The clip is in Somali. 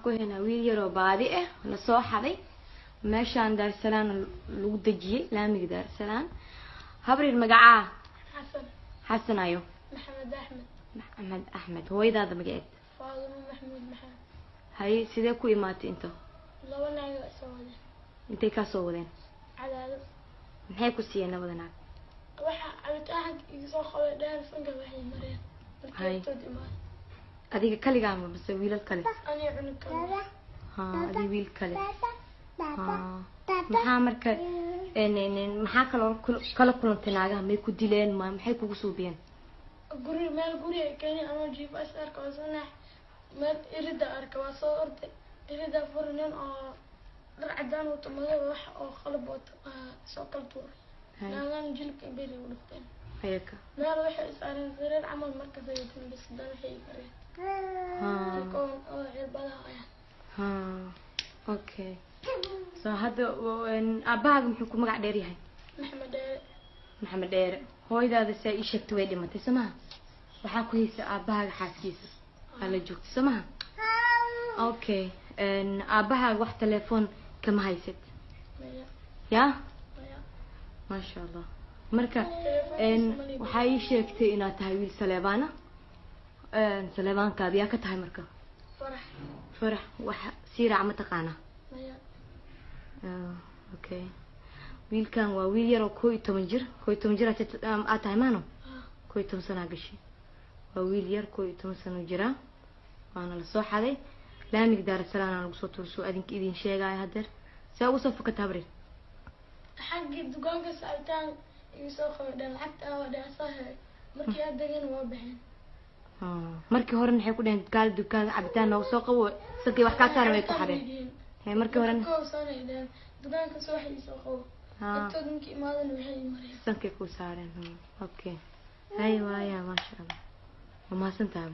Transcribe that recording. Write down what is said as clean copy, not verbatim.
كهنا ويل يرو بادي لسoo xaday meeshaan Dar Salaan lagu dajiyay laamiga Dar Salaan habriil magaca xasan ayo maxamed axmed hooyadaada magaceed faadimo maxamed maxamed hay sidee ku imaatay inta laba naag soo wadeen intee ka soo wadeen cadaado maxay ku siiyeen labada naag waxa aad igu soo qabay dheer fanka waxay mareen hay adiga kaligaa ma bas wiilal kale ani cunug kale adiga wiil kale maxaa marka maxaa kala kulantay naagaha may ku dileen ma maxay kugu suubiyeen guri kani ama GPS arka wasana meel irida arka waa soo orday irida furnin oo dhar cadaan oo tumada wax oo qalab wato soo kala tuur naagan jilka beri u dhigteen hayka meel waxay isaaran sariir camal marka sayidin bis dan waxay kareen koon oo cirbada okay so hada abaaga muxuu ku magac dheer yahay maxamed dheere hooyadaada say ii sheegtay way dhimatay samaha waxa ku haysa abaaga xaaskiisa ala joogtay samaha okay abaaga wax telefoon kama haysid ya ma sha Allah marka waxa ii sheegtay inaad tahay wiil Saleebana Saleebaankaada yaa ka tahay marka فرح سيرة عم تقانا اوكي ويل كان ويل يرو كوي تمنجر اتعمانو كوي تمسنا قشي ويل ير كوي تمسنا جرا وانا لسو حالي لا نقدر السلام انا لقصو ترسو ادينك ايدين شيغاي هدر سا وصفك تابرين حقي دقانك ساعتان يسو خمدان حتى ودا صاحي markii aad degan waa baxeen markii hore waxay ku dhaheen dukaan cabitaan oo soo qabo sadii wax ka saaray ku xadeen markii hore dukaanka soo waxay soo qabo intoodinki imaadan waxay mareen sankay ku saareen okay hay waaya ma sha Allah ma santahay